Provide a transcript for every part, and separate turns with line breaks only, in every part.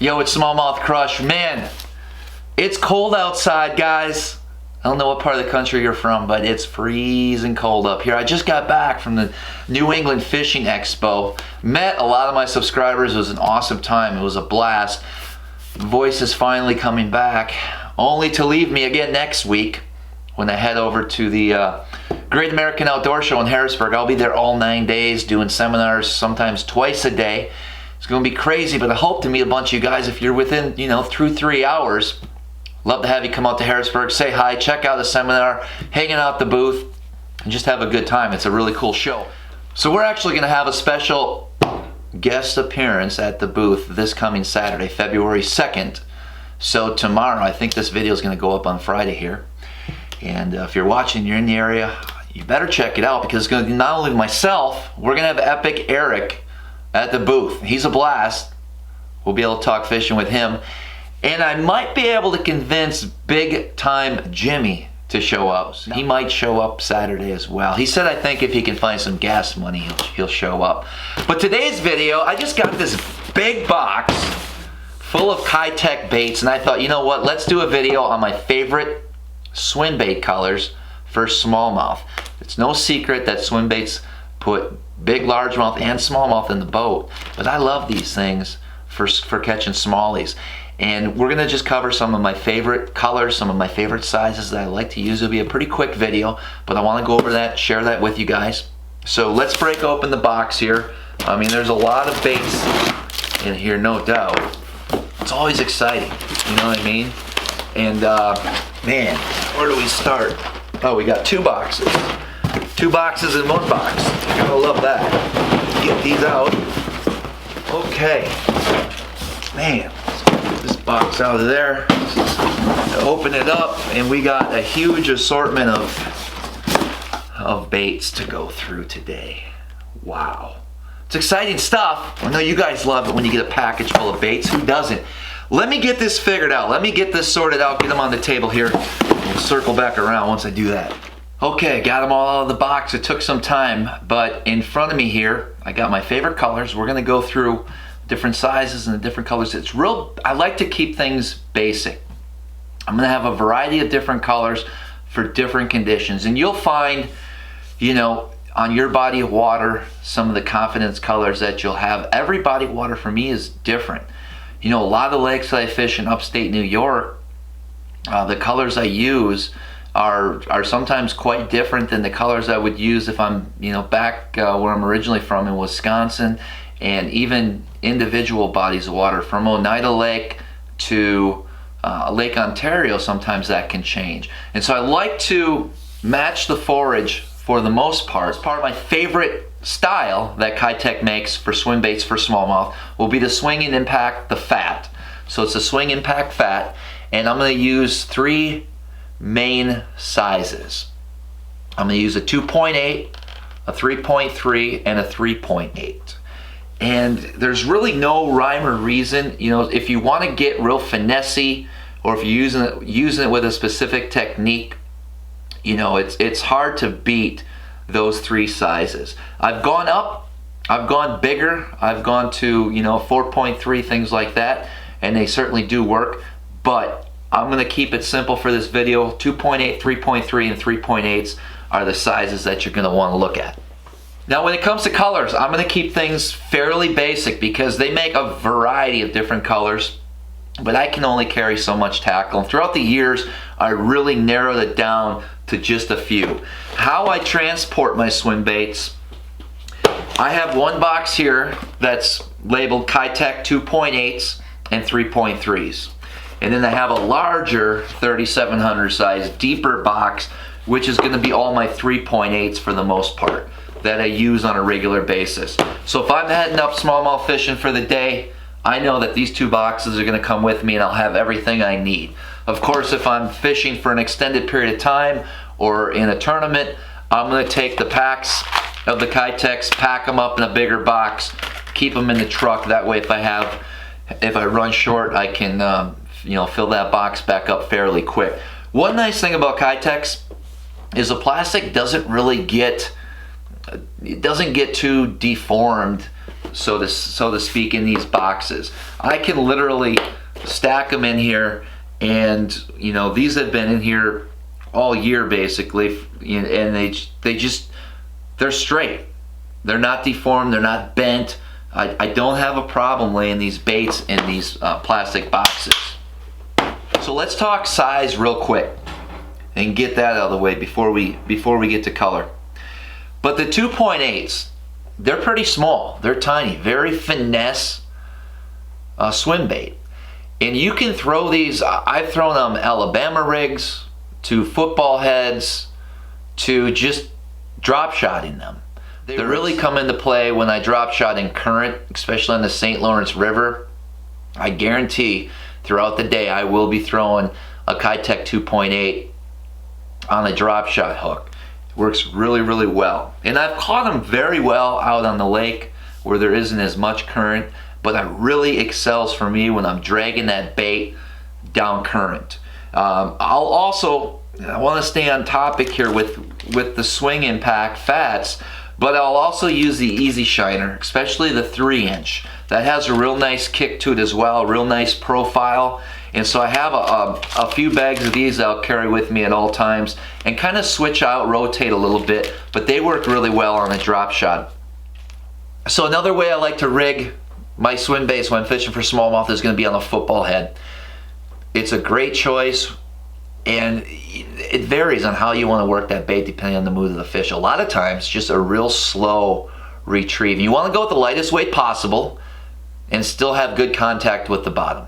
Yo, it's SmallmouthCrush. Man, it's cold outside, guys. I don't know what part of the country you're from, but it's freezing cold up here. I just got back from the New England Fishing Expo. Met a lot of my subscribers. It was an awesome time. It was a blast. Voice is finally coming back, only to leave me again next week when I head over to the Great American Outdoor Show in Harrisburg. I'll be there all 9 days doing seminars, sometimes twice a day. It's going to be crazy, but I hope to meet a bunch of you guys if you're within, through 3 hours. Love to have you come out to Harrisburg, say hi, check out the seminar, hanging out the booth, and just have a good time. It's a really cool show. So we're actually going to have a special guest appearance at the booth this coming Saturday, February 2nd. So tomorrow, I think this video is going to go up on Friday here. And if you're watching, you're in the area, you better check it out because it's going to be not only myself, we're going to have Epic Eric at the booth. He's a blast. We'll be able to talk fishing with him. And I might be able to convince Big Time Jimmy to show up. He might show up Saturday as well. He said I think if he can find some gas money, he'll show up. But today's video, I just got this big box full of Keitech baits, and I thought, you know what, let's do a video on my favorite swim bait colors for smallmouth. It's no secret that swim baits put big largemouth and smallmouth in the boat, but I love these things for catching smallies. And we're gonna just cover some of my favorite colors, some of my favorite sizes that I like to use. It'll be a pretty quick video, but I wanna go over that, share that with you guys. So let's break open the box here. I mean, there's a lot of baits in here, no doubt. It's always exciting, you know what I mean? And man, where do we start? Oh, we got 2 boxes. 2 boxes in 1 box. You're gonna love that. Get these out. Okay. Man, let's get this box out of there. Open it up, and we got a huge assortment of baits to go through today. Wow. It's exciting stuff. I know you guys love it when you get a package full of baits. Who doesn't? Let me get this figured out. Let me get this sorted out, get them on the table here. We'll circle back around once I do that. Okay, got them all out of the box. It took some time, but in front of me here, I got my favorite colors. We're gonna go through different sizes and the different colors. I like to keep things basic. I'm gonna have a variety of different colors for different conditions. And you'll find, on your body of water, some of the confidence colors that you'll have. Every body of water for me is different. A lot of the lakes that I fish in upstate New York, the colors I use are sometimes quite different than the colors I would use if I'm, back where I'm originally from in Wisconsin, and even individual bodies of water from Oneida Lake to Lake Ontario. Sometimes that can change, and so I like to match the forage for the most part. It's part of my favorite style that Keitech makes for swim baits for smallmouth will be the swing and impact, the fat. So it's a swing impact fat, and I'm going to use 3 main sizes. I'm going to use a 2.8, a 3.3, and a 3.8. And there's really no rhyme or reason. If you want to get real finessey, or if you're using it with a specific technique, it's hard to beat those 3 sizes. I've gone up, I've gone bigger, I've gone to 4.3, things like that, and they certainly do work, but I'm gonna keep it simple for this video. 2.8, 3.3, and 3.8s are the sizes that you're gonna wanna look at. Now when it comes to colors, I'm gonna keep things fairly basic because they make a variety of different colors, but I can only carry so much tackle. And throughout the years, I really narrowed it down to just a few. How I transport my swim baits, I have 1 box here that's labeled Keitech 2.8s and 3.3s. And then I have a larger 3700 size, deeper box, which is gonna be all my 3.8s for the most part that I use on a regular basis. So if I'm heading up smallmouth fishing for the day, I know that these 2 boxes are gonna come with me and I'll have everything I need. Of course, if I'm fishing for an extended period of time or in a tournament, I'm gonna take the packs of the Keitechs, pack them up in a bigger box, keep them in the truck. That way if I run short, I can fill that box back up fairly quick. One nice thing about Keitechs is the plastic doesn't really get too deformed so to speak, in these boxes. I can literally stack them in here, and you know, these have been in here all year basically, and they're straight. They're not deformed, they're not bent. I don't have a problem laying these baits in these plastic boxes. So let's talk size real quick and get that out of the way before we get to color. But the 2.8s, they're pretty small. They're tiny, very finesse swim bait. And you can throw these, I've thrown them Alabama rigs, to football heads, to just drop shotting them. They really come into play when I drop shot in current, especially on the St. Lawrence River. I guarantee throughout the day I will be throwing a Keitech 2.8 on a drop shot hook. It works really, really well. And I've caught them very well out on the lake where there isn't as much current, but it really excels for me when I'm dragging that bait down current. I want to stay on topic here with the swing impact fats, but I'll also use the Easy Shiner, especially the 3-inch. That has a real nice kick to it as well, a real nice profile. And so I have a few bags of these I'll carry with me at all times and kind of switch out, rotate a little bit, but they work really well on a drop shot. So another way I like to rig my swim baits when fishing for smallmouth is going to be on a football head. It's a great choice, and it varies on how you want to work that bait depending on the mood of the fish. A lot of times, just a real slow retrieve. You want to go with the lightest weight possible and still have good contact with the bottom.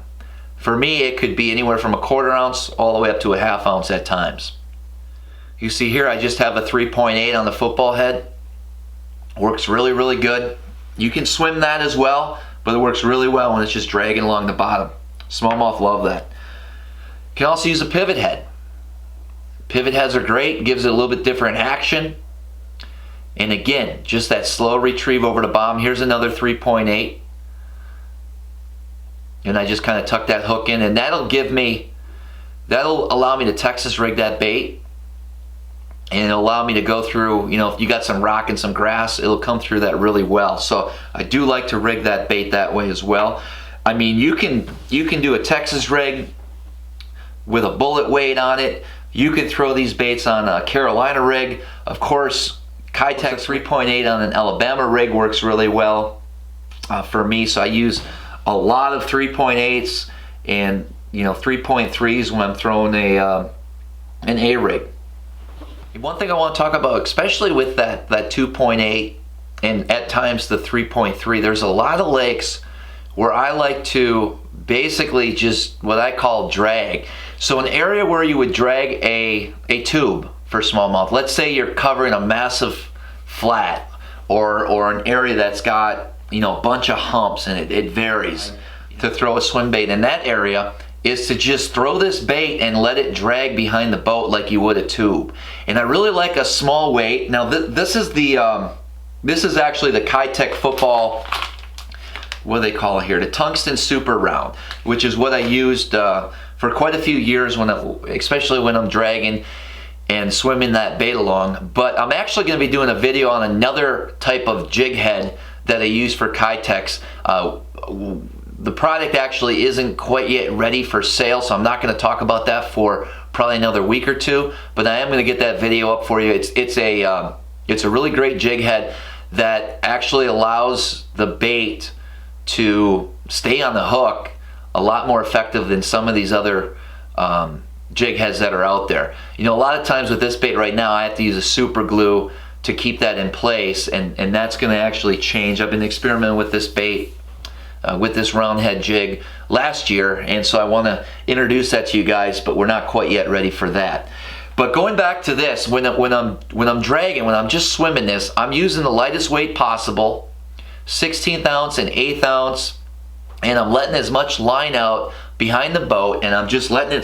For me, it could be anywhere from a 1/4 ounce all the way up to a 1/2 ounce at times. You see here, I just have a 3.8 on the football head. Works really, really good. You can swim that as well, but it works really well when it's just dragging along the bottom. Smallmouth love that. You can also use a pivot head. Pivot heads are great, gives it a little bit different action. And again, just that slow retrieve over the bottom. Here's another 3.8. And I just kind of tuck that hook in, and that'll allow me to Texas rig that bait. And it'll allow me to go through, you know, if you got some rock and some grass, it'll come through that really well. So I do like to rig that bait that way as well. I mean, you can do a Texas rig with a bullet weight on it. You can throw these baits on a Carolina rig. Of course, Keitech 3.8 on an Alabama rig works really well for me. So I use a lot of 3.8s and 3.3s when I'm throwing an A rig. One thing I want to talk about, especially with that 2.8 and at times the 3.3, there's a lot of lakes where I like to basically just what I call drag. So an area where you would drag a tube for smallmouth, let's say you're covering a massive flat or an area that's got a bunch of humps, and it varies to throw a swim bait in that area, is to just throw this bait and let it drag behind the boat like you would a tube. And I really like a small weight. Now this is actually the Keitech football, what do they call it here, the tungsten super round, which is what I used for quite a few years especially when I'm dragging and swimming that bait along. But I'm actually going to be doing a video on another type of jig head that I use for Keitechs. The product actually isn't quite yet ready for sale, so I'm not going to talk about that for probably another week or two, but I am going to get that video up for you. It's a really great jig head that actually allows the bait to stay on the hook a lot more effective than some of these other jig heads that are out there. A lot of times with this bait right now, I have to use a super glue to keep that in place, and that's going to actually change. I've been experimenting with this bait with this round head jig last year, and so I want to introduce that to you guys, but we're not quite yet ready for that. But going back to this, when I'm dragging, when I'm just swimming this, I'm using the lightest weight possible, 16th ounce and 1/8 ounce, and I'm letting as much line out behind the boat, and I'm just letting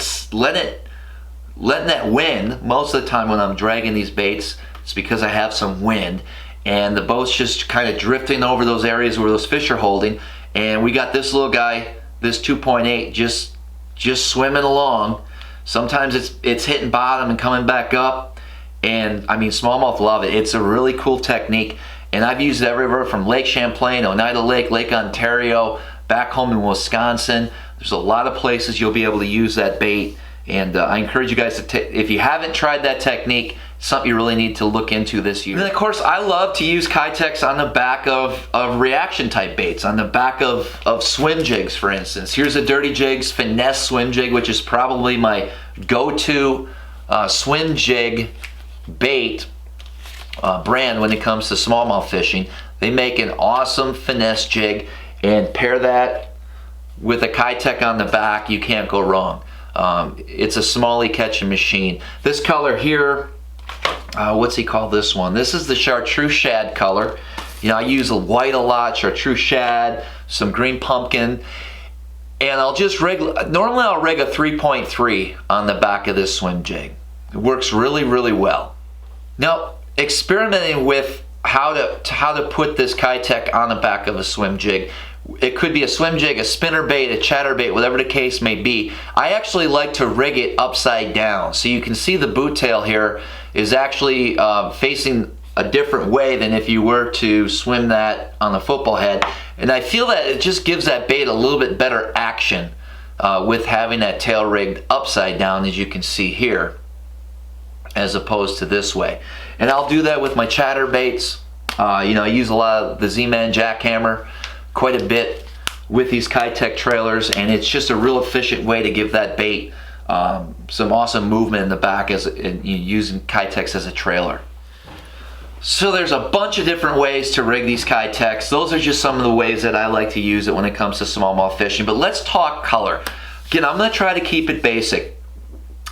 that wind. Most of the time when I'm dragging these baits, it's because I have some wind, and the boat's just kind of drifting over those areas where those fish are holding. And we got this little guy, this 2.8, just swimming along. Sometimes it's hitting bottom and coming back up, and I mean, smallmouth love it. It's a really cool technique, And I've used it everywhere from Lake Champlain, Oneida Lake, Lake Ontario, back home in Wisconsin. There's a lot of places you'll be able to use that bait. And I encourage you guys to, if you haven't tried that technique, something you really need to look into this year. And then of course, I love to use Keitechs on the back of reaction type baits, on the back of swim jigs, for instance. Here's a Dirty Jigs Finesse swim jig, which is probably my go-to swim jig bait brand when it comes to smallmouth fishing. They make an awesome finesse jig, and pair that with a Keitech on the back, you can't go wrong. It's a smallie catching machine. This color here, what's he called this one? This is the Chartreuse Shad color. You know, I use a white a lot, Chartreuse Shad, some green pumpkin, and I'll just rig, normally I'll rig a 3.3 on the back of this swim jig. It works really, really well. Now, experimenting with how to put this Keitech on the back of a swim jig. It could be a swim jig, a spinner bait, a chatterbait, whatever the case may be. I actually like to rig it upside down. So you can see the boot tail here is actually facing a different way than if you were to swim that on the football head. And I feel that it just gives that bait a little bit better action with having that tail rigged upside down, as you can see here, as opposed to this way. And I'll do that with my chatterbaits. You know, I use a lot of the Z-Man jackhammer quite a bit with these Keitech trailers, and it's just a real efficient way to give that bait some awesome movement in the back as using Keitechs as a trailer. So there's a bunch of different ways to rig these Keitechs. Those are just some of the ways that I like to use it when it comes to smallmouth fishing. But let's talk color. Again, I'm going to try to keep it basic.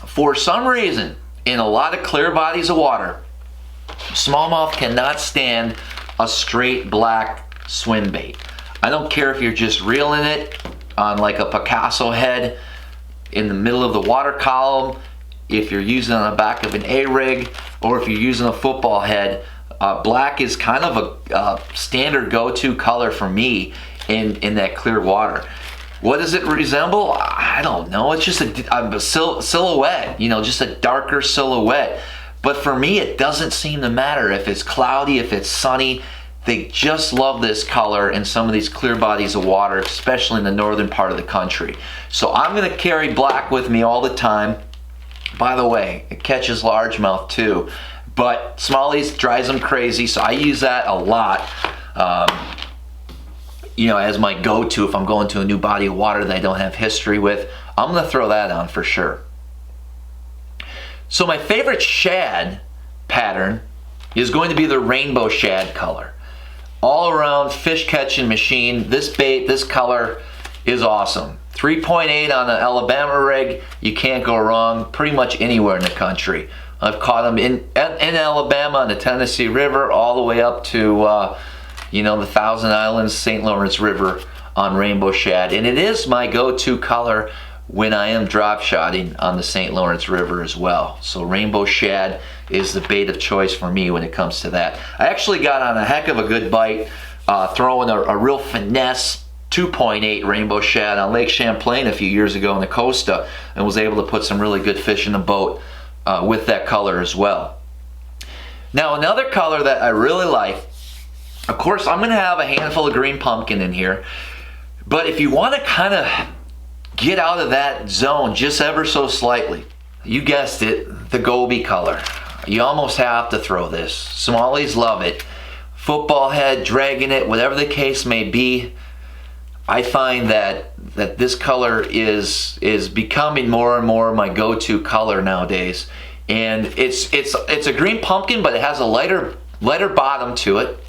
For some reason, in a lot of clear bodies of water, smallmouth cannot stand a straight black swim bait. I don't care if you're just reeling it on like a Picasso head in the middle of the water column, if you're using it on the back of an A-rig, or if you're using a football head. Black is kind of a standard go-to color for me in that clear water. What does it resemble? I don't know. It's just a silhouette, you know, just a darker silhouette. But for me, it doesn't seem to matter if it's cloudy, if it's sunny. They just love this color in some of these clear bodies of water, especially in the northern part of the country. So I'm going to carry black with me all the time. By the way, it catches largemouth too, but smallies drives them crazy, so I use that a lot, you know, as my go-to if I'm going to a new body of water that I don't have history with. I'm going to throw that on for sure. So my favorite shad pattern is going to be the rainbow shad color. All around fish catching machine. This bait, this color is awesome. 3.8 on an Alabama rig, you can't go wrong pretty much anywhere in the country. I've caught them in Alabama on the Tennessee River, all the way up to you know, the Thousand Islands, St. Lawrence River on rainbow shad. And it is my go-to color when I am drop shotting on the St. Lawrence River as well. So rainbow shad is the bait of choice for me when it comes to that. I actually got on a heck of a good bite throwing a real finesse 2.8 rainbow shad on Lake Champlain a few years ago in the Costa, and was able to put some really good fish in the boat with that color as well. Now another color that I really like, of course I'm going to have a handful of green pumpkin in here, but if you want to kind of get out of that zone just ever so slightly, you guessed it, the goby color. You almost have to throw this. Smallies love it. Football head, dragging it, whatever the case may be. I find that this color is becoming more and more my go-to color nowadays. And it's a green pumpkin, but it has a lighter bottom to it.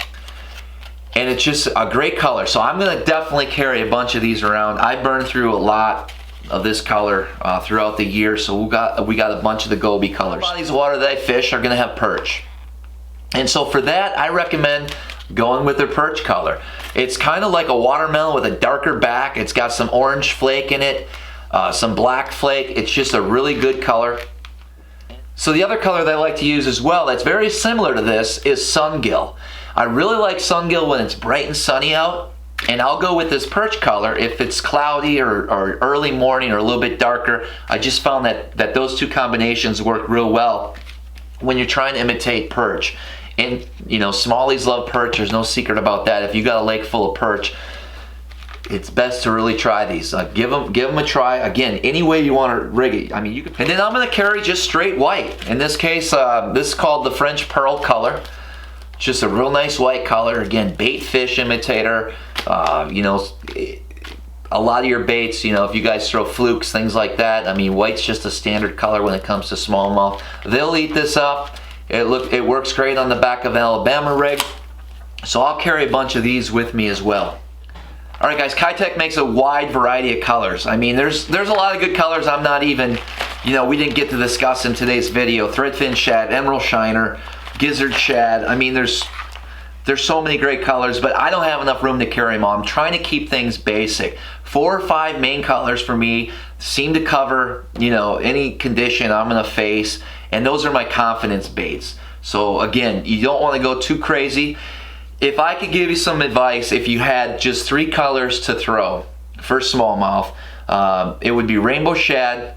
And it's just a great color. So I'm going to definitely carry a bunch of these around. I burn through a lot of this color throughout the year, so we got a bunch of the goby colors. Bodies of water that I fish are going to have perch. And so for that, I recommend going with their perch color. It's kind of like a watermelon with a darker back. It's got some orange flake in it, some black flake. It's just a really good color. So the other color that I like to use as well, that's very similar to this, is sungill. I really like sungill when it's bright and sunny out, and I'll go with this perch color if it's cloudy or early morning or a little bit darker. I just found that those two combinations work real well when you're trying to imitate perch. And you know, smallies love perch. There's no secret about that. If you got a lake full of perch, it's best to really try these. Give them a try. Again, any way you want to rig it. I mean, you can. And then I'm going to carry just straight white. In this case, this is called the French Pearl color. Just a real nice white color. Again, bait fish imitator. You know, a lot of your baits, you know, if you guys throw flukes, things like that, I mean, white's just a standard color when it comes to smallmouth. They'll eat this up. It works great on the back of an Alabama rig. So I'll carry a bunch of these with me as well. All right, guys, Keitech makes a wide variety of colors. I mean, there's a lot of good colors I'm not even, you know, we didn't get to discuss in today's video. Threadfin shad, emerald shiner, gizzard shad. I mean, there's so many great colors, but I don't have enough room to carry them all. I'm trying to keep things basic. 4 or 5 main colors for me seem to cover, you know, any condition I'm gonna face, and those are my confidence baits. So again, you don't want to go too crazy. If I could give you some advice, if you had just 3 colors to throw for smallmouth, it would be rainbow shad,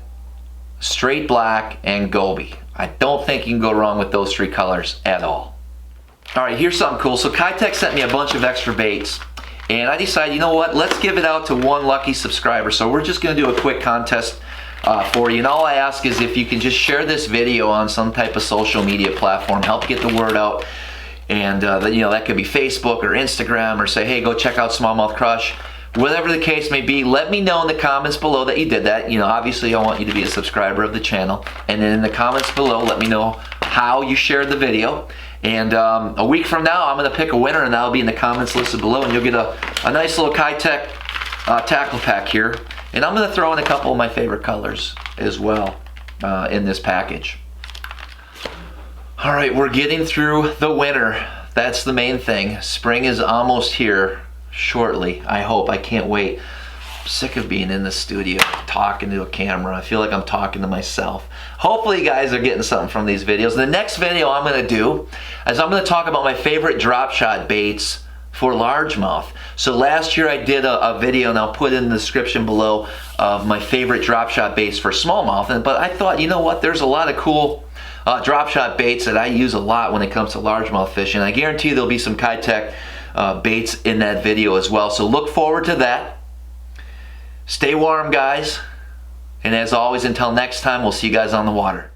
straight black, and goby. I don't think you can go wrong with those 3 colors at all. All right, here's something cool. So Keitech sent me a bunch of extra baits, and I decided, you know what, let's give it out to 1 lucky subscriber. So we're just gonna do a quick contest for you, and all I ask is if you can just share this video on some type of social media platform, help get the word out. And you know, that could be Facebook or Instagram, or say, hey, go check out SmallmouthCrush. Whatever the case may be, let me know in the comments below that you did that. You know, obviously I want you to be a subscriber of the channel. And then in the comments below, let me know how you shared the video. And a week from now, I'm going to pick a winner, and that'll be in the comments listed below. And you'll get a nice little Keitech tackle pack here. And I'm going to throw in a couple of my favorite colors as well in this package. All right, we're getting through the winter. That's the main thing. Spring is almost here shortly, I hope. I can't wait. I'm sick of being in the studio talking to a camera. I feel like I'm talking to myself. Hopefully you guys are getting something from these videos. The next video I'm going to do is I'm going to talk about my favorite drop shot baits for largemouth. So last year I did a video, and I'll put in the description below, of my favorite drop shot baits for smallmouth. But I thought, you know what, there's a lot of cool drop shot baits that I use a lot when it comes to largemouth fishing. I guarantee there'll be some Keitech baits in that video as well. So look forward to that. Stay warm, guys. And as always, until next time, we'll see you guys on the water.